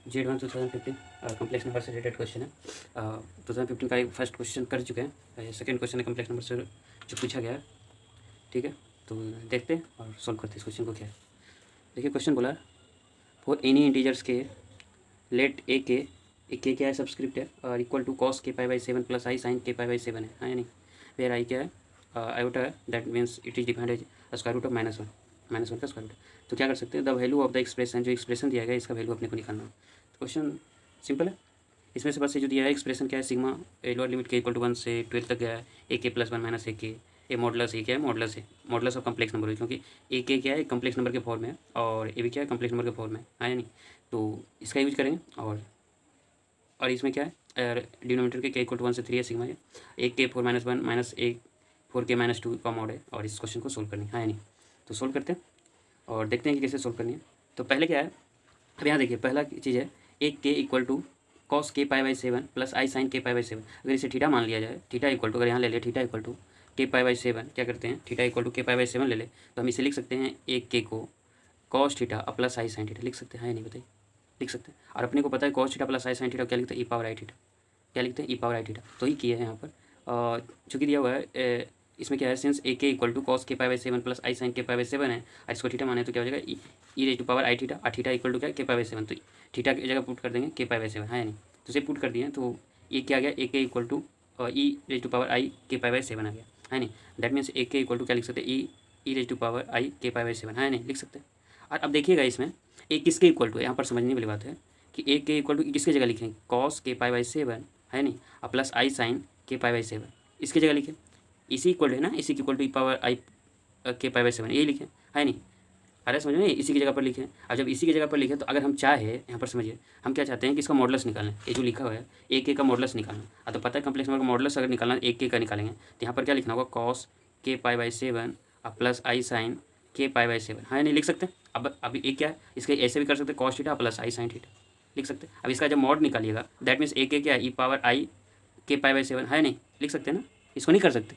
Z1 2015 complex number से related question है। 2015 का एक फर्स्ट क्वेश्चन कर चुके हैं, सेकंड क्वेश्चन है कम्प्लेक्स नंबर से जो पूछा गया है। ठीक है, तो देखते हैं और सॉल्व करते हैं इस क्वेश्चन को। क्या है, देखिए क्वेश्चन बोला फॉर एनी इंटीजर्स के लेट ए के क्या है, सब्सक्रिप्ट है और equal to cos k pi by 7 plus i sine k pi by 7 है, हाँ या नहीं। वेयर आई क्या है, आयोटा है, that means it is defined as square root of -1 का स्क्वायर रूट। तो क्या कर सकते हैं, the value of the expression, जो एक्सप्रेशन दिया गया इसका वैल्यू अपने को निकालना है। तो क्वेश्चन सिंपल है, इसमें से बस ये जो दिया है एक्सप्रेशन क्या है, सिग्मा ए लोअर लिमिट के इक्वल टू 1 से 12 तक गया है, ए के प्लस 1 माइनस ए के, ए मॉडलस ए क्या है, मॉडलस है, मॉडलस ऑफ कम्प्लेक्स नंबर है, क्योंकि ए के क्या है कम्प्लेक्स नंबर के फॉर्म में है और ए भी क्या है कम्प्लेक्स नंबर के फॉर्म में है, हाँ या नहीं। तो इसका यूज करेंगे और इसमें क्या है डिनोमिनेटर के इक्वल टू 1 से 3 है, सिग्मा है, ए के 4 माइनस 1 माइनस ए 4 के माइनस 2 का मॉड है और इस क्वेश्चन को सोल्व करनी है, हाँ या नहीं। तो सोल्व करते हैं और देखते हैं कि कैसे सोल्व करनी है। तो पहले क्या है, अब यहाँ देखिए पहला चीज़ है ए k equal to cos k pi by 7 plus i sine k pi by 7। अगर इसे थीटा मान लिया जाए, थीटा इक्वल टू, अगर यहाँ ले ले थीटा इक्वल टू के पाई बाई 7, क्या करते हैं थीटा इक्वल टू के पाई बाई 7 ले ले, तो हम इसे लिख सकते हैं ए के को cos theta plus i sine theta लिख सकते हैं, हाँ या नहीं बताइए, लिख सकते हैं। और अपने को पता है cos theta plus i sine theta क्या लिखते हैं, ई पावर आई थीटा, क्या लिखते हैं ई पावर आई थीटा। तो ही किया है यहाँ पर, चूँकि दिया हुआ है इसमें क्या है, since A k equal to cos k pi by 7 plus i sine k pi by 7 है और इसको थीटा माने तो क्या हो जाएगा e raise to power i theta, और थीटा इक्वल टू क्या के पाई बाई 7, तो थीटा की जगह पुट कर देंगे के पाई बाई 7, हाँ या नहीं। तो इसे पुट कर दिए तो ये क्या आ गया, a k equal to e raise to power i k pi by 7 आ गया, है नहीं। That means A k equal to क्या लिख सकते हैं, ई raise to power i k pi by 7, हाँ या नहीं, लिख सकते हैं। और अब देखिएगा इसमें ए किसके इक्वल टू है, यहाँ पर समझने वाली बात है कि ए के इक्वल टू किसकी जगह लिखें, कॉस के पाई बाई 7, है नहीं, और plus i sine k pi by 7 इसकी जगह लिखें, इसी इक्वल है ना, इसी की equal to E power i k pi by 7 यही लिखें, है नहीं। अरे समझ में, इसी की जगह पर लिखें। और जब इसी की जगह पर लिखें तो अगर हम चाहे, यहाँ पर समझिए हम क्या चाहते हैं कि इसका मॉडलस निकालें, ये जो लिखा हुआ है ए के का मॉडलस निकालना। तो पता है कम्प्लेक्स नंबर का मॉडलस अगर निकालना ए के का निकालेंगे तो यहाँ पर क्या लिखना होगा, कॉस के पाई बाई 7 और plus i sine k pi by 7, हाँ नहीं, लिख सकते हैं। अब अभी ए क्या है, इसके ऐसे भी कर सकते हैं, cos theta plus i sine theta लिख सकते हैं। अब इसका जब मॉड निकालिएगा दैट मीन्स ए के क्या है, ई power i k pi by 7, है नहीं, लिख सकते हैं ना। इसको नहीं कर सकते,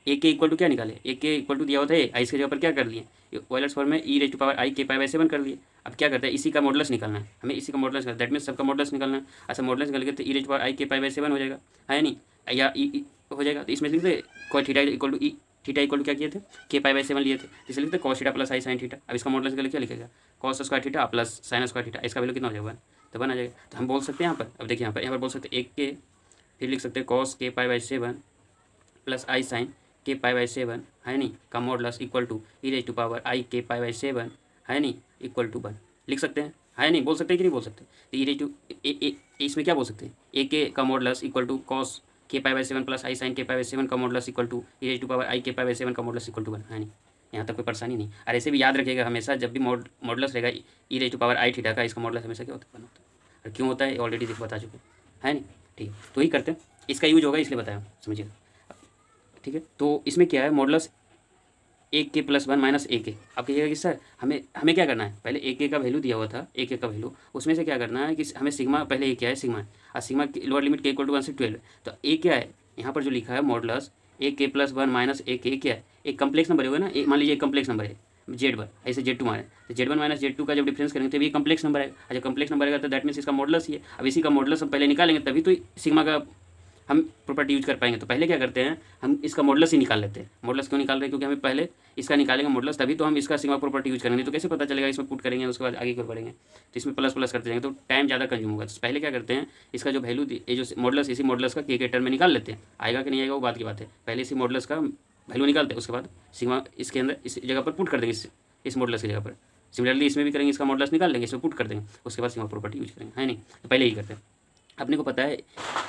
ए के इक्वल टू क्या निकाले, ए के इक्वल टू दिया होता है आई, इसके जगह पर क्या कर लिए, ऑयलर्स फॉर्म में ई raise to power i k pi by 7 कर लिए। अब क्या करते हैं, इसी का मॉडलस निकालना है हमें, इसी का मॉडलस निकालना, दैट मीन्स सबका मॉडलस निकालना है। अच्छा मॉडलस निकाल के तो ई raise to power i k pi by 7 हो जाएगा, है नहीं, या ई हो जाएगा। तो इसमें लिखते कोई theta equal to e, theta equal to क्या किए थे, के पाई बाई 7 लिए थे, तो इसलिए लिखते cos theta plus i sine theta. अब इसका मॉडलस निकाल क्या लिखेगा, cos square theta plus sine square theta, इसका वैल्यू कितना हो जाएगा, तो बन आ जाएगा। तो हम बोल सकते हैं यहाँ पर, अब देखिए यहाँ पर बोल सकते हैं एक के, फिर लिख सकते हैं cos k pi by 7 plus i sine k pi by 7, है नहीं, का modulus equal to e raise to power i k pi by 7, है नहीं, इक्वल टू 1 लिख सकते हैं, है नहीं, बोल सकते हैं कि नहीं बोल सकते। तो ई रेज टू इसमें क्या बोल सकते हैं, ए के का modulus equal to cos k pi by 7 plus i sine k pi by 7 का modulus equal to e raise to power i k pi by 7 का मॉडलस इक्वल टू 1, है नहीं। यहाँ तक कोई परेशानी नहीं। और ऐसे भी याद रखिएगा हमेशा, जब भी मॉडलस रहेगा e raise to power i theta का, इसका मॉडलस हमेशा क्या होता है, 1 होता है। और क्यों होता है ऑलरेडी बता चुके हैं, है नहीं। ठीक, तो ही करते हैं, इसका यूज होगा इसलिए बताया, समझिएगा। ठीक है, तो इसमें क्या है, मॉडलस ए के प्लस 1 माइनस ए के। अब कहिएगा कि सर हमें क्या करना है, पहले ए के का वैल्यू दिया हुआ था, ए के का वैल्यू, उसमें से क्या करना है कि हमें सिग्मा, पहले ए क्या है सिग्मा है, और सिग्मा की लोअर लिमिट के इक्वल टू 1 से 12। तो ए क्या है, यहाँ पर जो लिखा है मॉडलस ए के प्लस 1 माइनस ए के, क्या है, एक कम्प्लेक्स नंबर होगा ना, मान लीजिए एक कम्प्लेक्स नंबर है Z1, ऐसे Z2 माने, तो Z1 माइनस Z2 का जब डिफरेंस करेंगे तो ये कम्प्लेक्स नंबर है। जब कम्प्लेक्स नंबर आएगा तो दैट मीन्स इसका मॉडलस ही है। अब इसी का मॉडलस हम पहले निकालेंगे तभी तो सिग्मा का हम प्रॉपर्टी यूज कर पाएंगे। तो पहले क्या करते हैं, हम इसका मॉडलस ही निकाल लेते हैं। मॉडलस क्यों निकाल रहे हैं, क्योंकि हमें पहले इसका निकालेंगे मॉडलस, तभी तो हम इसका सिग्मा प्रॉपर्टी यूज करेंगे। तो कैसे पता चलेगा, इसमें पुट करेंगे उसके बाद आगे क्यों बढ़ेंगे, तो इसमें प्लस प्लस करते जाएंगे तो टाइम ज़्यादा कंज्यूम होगा। तो पहले क्या करते हैं, इसका जो वैल्यू ये जो मॉडलस, इसी मॉडलस का के टर्म में निकाल लेते हैं। आएगा कि नहीं आएगा वो बात की बात है, पहले इसी मॉडलस का वैल्यू निकालते हैं, उसके बाद सिग्मा इसके अंदर इस जगह पर पुट कर देंगे, इस मॉडलस की जगह पर। सिमिलरली इसमें भी करेंगे, इसका मॉडलस निकाल लेंगे, इसमें पुट कर देंगे, उसके बाद सिग्मा प्रॉपर्टी यूज करेंगे, है नहीं। तो पहले ही करते हैं। अपने को पता है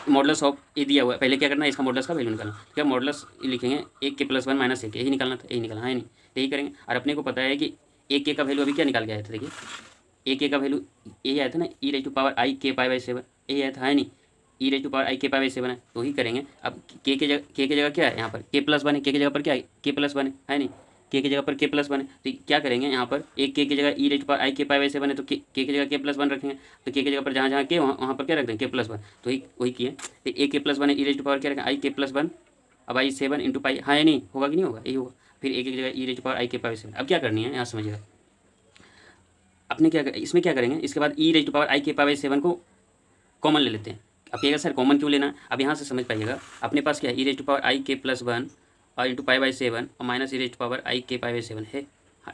मॉडलस ऑफ ए दिया हुआ है, पहले क्या करना है, इसका मॉडलस का वैल्यू निकालना। क्या मॉडलस लिखेंगे एक के प्लस 1 माइनस एक, यही निकालना था, यही निकालना है नहीं, यही करेंगे। और अपने को पता है कि एक के का वैल्यू अभी क्या निकाल के आया था, देखिए एक के का वैल्यू यही आया था ना, ई raise to power i k pi by 7, यही आया था, है नहीं, ई raise to power i k pi by 7 है, तो ही करेंगे। अब के की जगह क्या है, यहाँ पर के प्लस 1 है, के की जगह पर क्या है, के प्लस 1 है नहीं, के की जगह पर के प्लस 1 है। तो क्या करेंगे, यहाँ पर एक के की जगह ई रेज पर आई के पाई बाई 7 है, तो के की जगह के प्लस 1 रखेंगे। तो के की जगह पर जहाँ जहाँ के वहाँ पर क्या रख देंगे, के प्लस 1, तो वही किए। तो ए के प्लस 1 है, ई रेज टू पावर क्या रखेंगे, आई के प्लस 1, अब आई 7 इंटू पाई, हाँ या नहीं, होगा कि नहीं होगा, यही होगा। फिर एक जगह ई रेज पावर आई के पाई 7। अब क्या करनी है, यहाँ समझिएगा, अपने क्या इसमें क्या करेंगे, इसके बाद ई रेज टू पावर आई के पावर 7 को कॉमन ले लेते हैं। अब कहिएगा सर कॉमन क्यों लेना है, अब यहाँ से समझ पाइएगा। अपने पास क्या है, e raise to power i k plus 1 और इंटू पाई बाई 7 और minus e raise to power i k pi by 7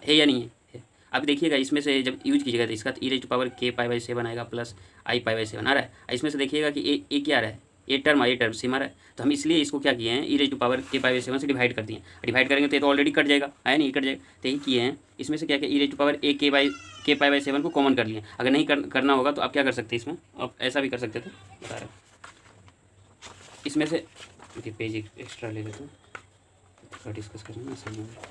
है या नहीं है। अब देखिएगा इसमें से जब यूज कीजिएगा तो इसका ई रेज टू पावर के पाई बाई 7 आएगा प्लस आई पाई बाई 7 आ रहा है। इसमें से देखिएगा कि ए क्या आ रहा है, ए टर्म सेम आ रहा है। तो हम इसलिए इसको क्या किए हैं, ई रेज टू पावर के पाई बाई 7 से डिवाइड कर दिए। डिवाइड करेंगे तो ये तो ऑलरेडी कट जाएगा, है नहीं, कट जाएगा। तो यही किए हैं, इसमें से क्या किया, ई रेज टू पावर ए के पाई बाई 7 को कॉमन कर लिए। अगर नहीं करना होगा तो आप क्या कर सकते हैं, इसमें आप ऐसा भी कर सकते थे, बता रहे इसमें से पेज एक्स्ट्रा ले लेते हैं, डिस्कस करना आसान होगा।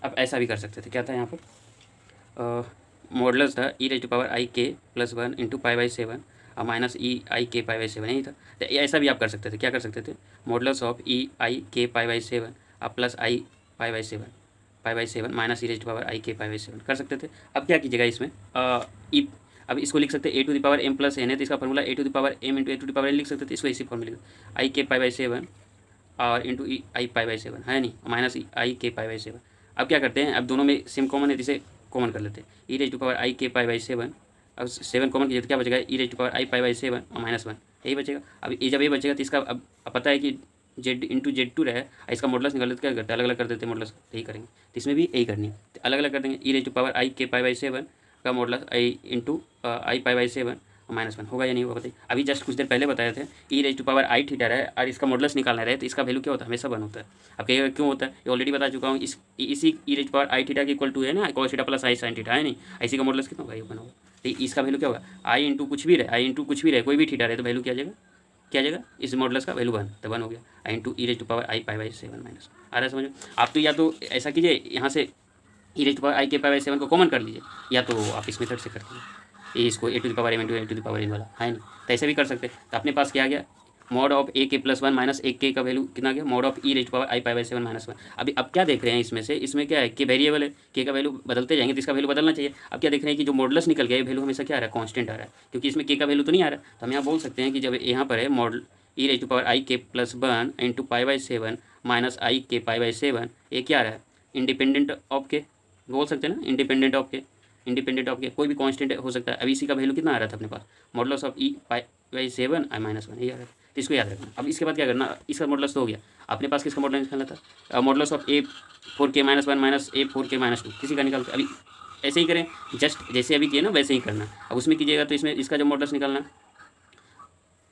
अब ऐसा भी कर सकते थे, क्या था यहाँ पर मॉडल्स था ई raise to power i k plus 1 into pi by 7 और minus E I k pi by 7 यही था। तो ऐसा भी आप कर सकते थे, क्या कर सकते थे, models of E I k pi by 7 और plus i pi by 7 minus e raise to power i k pi by 7 कर सकते थे। अब क्या कीजिएगा इसमें अब इसको लिख सकते हैं a to the power m plus n है, तो इसका formula a to the power m into a to the power n लिख सकते थे। इसको इसी फॉर्मूले आई के पाई बाई 7 और into E I pi by 7 है नहीं, minus i k pi by 7। अब क्या करते हैं, अब दोनों में सेम कॉमन है, जिसे कॉमन कर लेते हैं, ई raise to power i k pi by 7। अब 7 कॉमन कीजिए तो क्या बचेगा, e raise to power i pi by 7 और माइनस 1 यही बचेगा। अब ये जब ये बचेगा तो इसका अब पता है कि जेड इंटू जेड टू रहे, इसका मॉडल्स निकाल लेते, क्या करते हैं अलग अलग कर देते हैं मॉडल्स, यही करेंगे। तो इसमें भी यही करनी है, तो अलग अलग कर देंगे। ई raise to power i k pi by 7 का models I into I pi by 7 minus 1 होगा या नहीं होगा बताइए। अभी जस्ट कुछ देर पहले बताए थे e raise to power i theta है और इसका मॉडल्स निकालना रहे, तो इसका वैल्यू क्या होता है, हमेशा 1 होता है। अब कहिएगा क्यों होता है, ये ऑलरेडी बता चुका हूँ। इसी ई रेज पावर आई थीटा की इक्वल टू है ना cos theta plus i sine theta, है नहीं, इसी का मॉडल्स कितना होगा, ये 1 होगा। तो इसका वैल्यू क्या होगा, आई इंटू कुछ भी रहे कोई भी थीटा रहे तो वैल्यू क्या आ जाएगा, इस मॉडल्स का वैल्यू 1, तो 1 हो गया। I into e raise to power i pi by 7 minus आ रहा है समझ। आप तो या तो ऐसा कीजिए, यहाँ से ई raise to power i k pi by 7 को कॉमन कर लीजिए, या तो आप इस मेथड से करते हैं इसको a to the power m into a to the power n वाला, है नहीं, तो ऐसे भी कर सकते हैं। तो अपने पास क्या आ गया, मॉड ऑफ ए के प्लस 1 माइनस ए के का वैल्यू कितना आ गया, mod of e raise to power i pi by 7 minus 1। अभी अब क्या देख रहे हैं इसमें से, इसमें क्या है कि वेरिएबल है, के का वैल्यू बदलते जाएंगे तो इसका वैल्यू बदलना चाहिए। अब क्या देख रहे हैं कि जो मॉडल्स निकल गया, वैल्यू हमेशा क्या आ रहा है, कॉन्स्टेंट आ रहा है, क्योंकि इसमें के का वैल्यू तो नहीं आ रहा। तो हम यहाँ बोल सकते हैं कि जब यहाँ पर है model e raise to power i k plus 1 into pi by 7 minus i k pi by 7, ये क्या आ रहा है, इंडिपेंडेंट ऑफ के बोल सकते हैं ना, इंडिपेंडेंट ऑफ के कोई भी कांस्टेंट हो सकता है। अभी इसी का वैल्यू कितना आ रहा था अपने पास, modulus of e pi by 7 i minus 1 ये आ रहा है, तो इसको याद रखना। अब इसके बाद क्या करना, इसका मॉडल्स तो हो गया, अपने पास किसका मॉडल निकालना था, modulus of A 4k minus 1 minus A 4k minus 2 किसी का निकालते। अभी ऐसे ही करें, जस्ट जैसे अभी किए ना वैसे ही करना। अब उसमें कीजिएगा तो इसमें इसका जो मॉडल्स निकालना,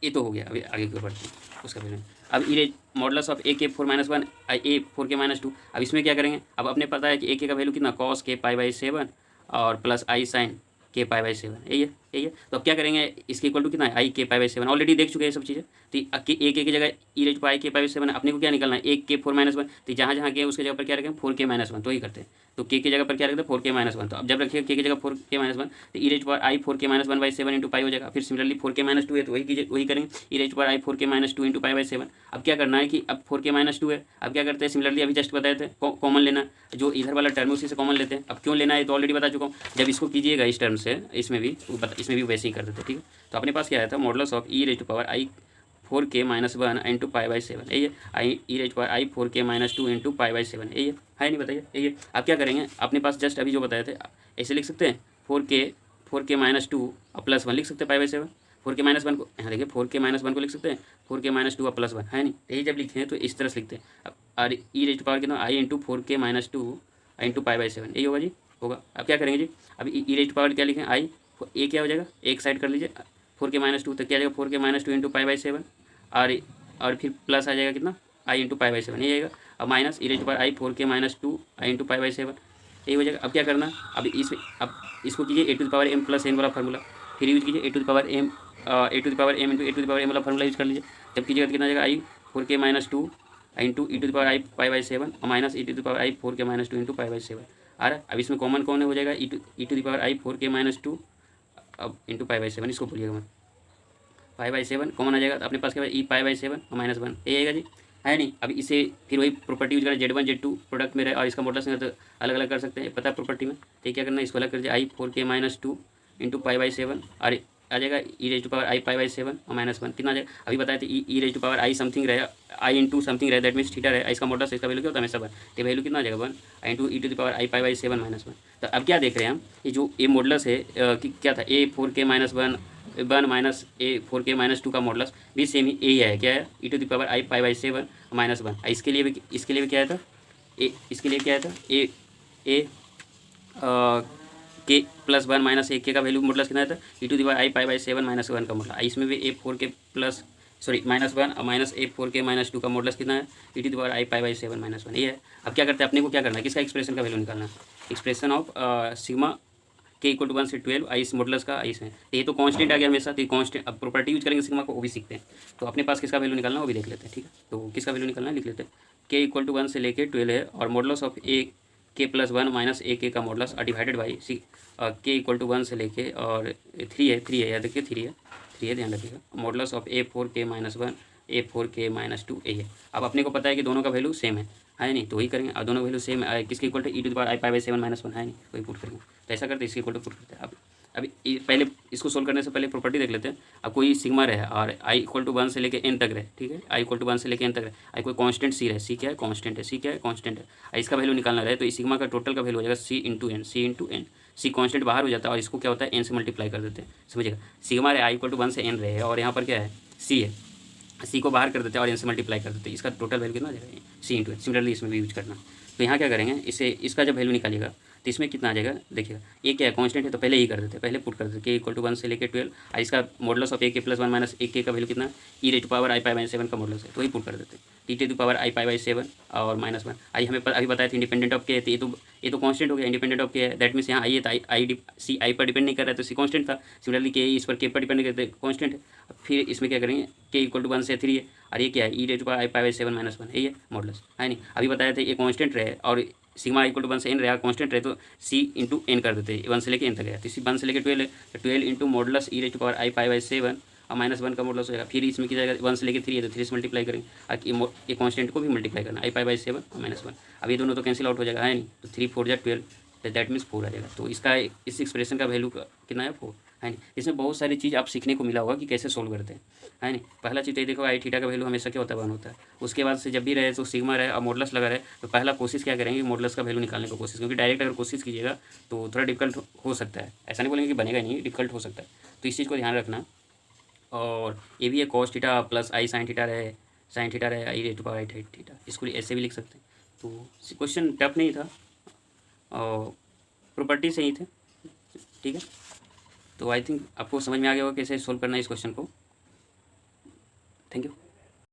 ये तो हो गया। अभी आगे क्यों बढ़ते हैं उसका फिर। अब ई मॉडल्स ऑफ ए के 4 माइनस 1 ए 4k माइनस 2। अब इसमें क्या करेंगे, अब अपने पता है कि ए के का वैल्यू कितना, कॉस के पाई बाई 7 और plus i sine k pi by 7 यही है। तो अब क्या करेंगे, इसके इक्वल टू कितना है, आई के पाई बाई 7 ऑलरेडी देख चुके हैं ये सब चीज़ें। तो ए के जगह ई रेज पाई के पाई बाई 7 अपने को क्या निकालना है, एक के 4 माइनस 1। तो जहाँ जहाँ के उसके जगह पर क्या रखें 4k माइनस 1, तो ही करते हैं। तो के की जगह पर क्या रखते हैं 4k माइनस 1। तो अब जब रखिए के की जगह 4k माइनस 1 तो ई रेज पर आई 4k minus 1 by 7 into pi हो जाएगा। फिर सिमिलरली 4k माइनस 2 है तो वही करेंगे, ई रेज पर आई 4k minus 2 into pi by 7। अब क्या करना है कि अब 4k माइनस 2 है, अब क्या करते हैं सिमिलरली अभी जस्ट बताए थे कॉमन लेना, जो इधर वाला टर्म उसी से कॉमन लेते हैं। अब क्यों लेना है तो ऑलरेडी बता चुका हूँ। जब इसको कीजिएगा इस टर्म से, इसमें भी वैसे ही कर देते, ठीक है। तो अपने पास क्या आया था, modulus of e raise to power i 4k minus 1 into pi by 7 यही है, i e raise power i 4k minus 2 into pi by 7 यही है नहीं, बताइए यही है। अब क्या करेंगे, अपने पास जस्ट अभी जो बताए थे ऐसे लिख सकते हैं, 4k माइनस 2 और प्लस 1 लिख सकते हैं पाई बाई 7। 4k माइनस 1 को यहाँ देखिए 4k माइनस 1 को लिख सकते हैं 4k माइनस 2 और प्लस 1 है नहीं, यही जब लिखते हैं तो इस तरह से लिखते हैं। अब और ई रेज पावर कितना, i into 4k minus 2 into pi by 7 यही होगा जी, होगा। अब क्या करेंगे जी, अभी ई रेज पावर क्या लिखें, आई ए क्या हो जाएगा, एक साइड कर लीजिए 4k माइनस 2 तो क्या जाएगा 4k minus 2 into pi by 7 और फिर प्लस आ जाएगा कितना, आई इंटू पाई बाई 7 ये आएगा। अब माइनस ई रेज पर आई 4k minus 2 I into pi by 7 यही हो जाएगा। अब क्या करना, अब इसको कीजिए a to the power m plus n वाला फार्मूला, फिर यूज कीजिए a to the power m into a to the power m वाला फार्मूला यूज कर लीजिए। जब कीजिएगा तो कितना जाएगा, i 4k minus 2 into e to the power i pi by 7 और minus e to the power i 4k minus 2 into pi by 7 आ रहा है। अब इसमें कॉमन कौन हो जाएगा, e to the power i 4k minus 2 अब इंटू पाई बाई 7, इसको भूलिएगा मत, पाई बाई 7 कॉमन आ जाएगा। तो अपने पास क्या है, ई पाई बाई 7 और माइनस 1 ये आएगा जी, है नहीं। अब इसे फिर वही प्रॉपर्टी यूज करें, Z1 Z2 प्रोडक्ट में रहे और इसका मॉडल्स तो अलग अलग कर सकते हैं, पता है प्रॉपर्टी में। तो क्या करना है, इसको अलग कर दीजिए, i 4k minus 2 into pi by 7 और आ जाएगा e raise to power i pi by 7 और -1 कितना आ जाएगा, अभी बताए थे e raise to power i something रहे, आई इंटू समथिंग रहे, दैट मीन्स थीटा रहे, इसका मॉडल्स इसका वैल्यू क्या होता है हमेशा 1, तो वैल्यू कितना आ जाएगा 1 i into e to the power i pi by 7 -1। तो अब क्या देख रहे हैं हम, ये जो ए मॉडल्स है कि क्या था A4k -1 माइनस A4k-2 का मॉडल्स भी सेम ही ए है, क्या है e to the power i pi by 7 -1। इसके लिए भी क्या था इसके लिए क्या था ए के प्लस 1 माइनस ए के का वैल्यू मॉडल्स कितना था e to the power i pi by 7 -1 का मॉडल, इसमें भी A4k प्लस -1 और माइनस A4k-2 का मॉडल्स कितना है e to the power i pi by 7 -1, ये है। अब क्या करते हैं, अपने को क्या करना है, किसका एक्सप्रेशन का वैल्यू निकालना है, एक्सप्रेशन ऑफ सिग्मा के इक्वल टू 1 से 12 आई इस मॉडल्स का आई इसमें, तो ये तो कांस्टेंट आ गया हमेशा, तो कांस्टेंट अब प्रॉपर्टी यूज करेंगे सिग्मा को, वो भी सीखते हैं। तो अपने पास किसका वैल्यू निकालना है वो भी देख लेते हैं, ठीक है। तो किसका वैल्यू निकालना है लिख लेते हैं, के इक्वल टू 1 से लेके 12 है और मॉडल्स ऑफ ए के प्लस 1 माइनस ए के का मॉडल्स डिवाइडेड बाई के इक्वल टू 1 से लेके और 3 है याद रखिए 3 है ध्यान रखिएगा, मॉडल्स ऑफ A4k-1 A4k-2 ए है। अब अपने को पता है कि दोनों का वैल्यू सेम है नहीं, तो वही करेंगे। अब दोनों वैल्यू सेम है, किसके equal to e to the power i pi by 7 -1 है नहीं, वही पुट करेंगे। तो ऐसा करते हैं, इसके इक्वल टू पुट करते हैं। अब पहले इसको सोल्व करने से पहले प्रॉपर्टी देख लेते हैं। अब कोई सिग्मा रहे और आई इक्वल टू 1 से लेके n तक रहे, ठीक है, आई इक्वल टू 1 से लेके n तक रहे, आई कोई कांस्टेंट सी रहे, सी क्या है कांस्टेंट है, सी क्या है कांस्टेंट है, इसका वैल्यू निकालना रहे, तो इस सिग्मा का टोटल का वैल्यू हो जाएगा सी इंटू एन। सी कांस्टेंट बाहर हो जाता है और इसको क्या होता है n से मल्टीप्लाई कर देते हैं, समझिएगा। सिग्मा रहे आई इक्वल टू 1 से n रहे और यहाँ पर क्या है सी है, सी को बाहर कर देते हैं और n से मल्टीप्लाई कर देते हैं, इसका टोटल वैल्यू कितना आ जाएगा सी इंटू एन। सिमिलरली इसमें भी यूज करना। तो यहाँ क्या करेंगे, इसे इसका जब वैल्यू निकालिएगा तो इसमें कितना आ जाएगा देखिएगा, ए क्या है कांस्टेंट है, तो पहले ही कर देते हैं, पहले पुट कर देते के इक्वल टू 1 से लेके 12 और इसका मॉडल्स ऑफ ए के प्लस 1 माइनस ए के का वैल्यू कितना e raise to power i pi by 7 का मॉडल्स है, तो वही पुट कर देते हैं t to power i pi by 7 और -1। आई हमें अभी बताया था इंडिपेंडेंट ऑफ के है, तो ये तो कांस्टेंट हो गया, इंडिपेंडेंट ऑफ के है, दैट मीन्स यहाँ आई है तो आई सी आई पर डिपेंड नहीं कर रहा है, तो सी कांस्टेंट था। सिमिलरली के इस पर के पर डिपेंड करते कांस्टेंट है। फिर इसमें क्या करेंगे, के इक्वल टू 1 से 3 है और ये क्या है e raise to power i pi by 7 -1, यही है मॉडल्स है नहीं। अभी बताया था ये कांस्टेंट रहे और सिग्मा इक्वल टू 1 से n रहा कांस्टेंट रहे, तो सी इंटू एन कर देते हैं, 1 से लेके n तक गया, तो इसी 1 से लेके 12 है, तो 12 into models e raise to power i pi by 7 और -1 का मॉडल्स हो जाएगा। फिर इसमें क्या जाएगा 1 से लेके 3 है, तो 3 से मल्टीप्लाई करेंगे और ये कांस्टेंट को भी मल्टीप्लाई करना आई पाई बाई 7 और -1। अब ये दोनों तो कैंसिल आउट हो जाएगा है नहीं, तो 3 4 12, तो दैट मीन्स 4 आ जाएगा। तो इसका इस एक्सप्रेशन का वैल्यू कितना है 4 है नहीं। इसमें बहुत सारी चीज़ आप सीखने को मिला होगा कि कैसे सोल्व करते हैं है नहीं। पहला चीज़ ये देखो आई थीटा का वैल्यू हमेशा क्या होता है 1 होता है। उसके बाद से जब भी रहे तो सिग्मा रहे और मॉडल्स लगा रहे, तो पहला कोशिश क्या करेंगे मॉडल्स का वैल्यू निकालने की कोशिश, क्योंकि डायरेक्ट अगर कोशिश कीजिएगा तो थोड़ा डिफिकल्ट हो सकता है, ऐसा नहीं बोलेंगे कि बनेगा नहीं, डिफिकल्ट हो सकता है, तो इस चीज़ को ध्यान रखना। और ये भी है cos theta plus i sine theta रहे i raise to power i theta, इसको ऐसे भी लिख सकते हैं। तो क्वेश्चन टफ नहीं था और प्रॉपर्टी से ही थे, ठीक है। तो आई थिंक आपको समझ में आ गया होगा कैसे सोल्व करना है इस क्वेश्चन को। Thank you.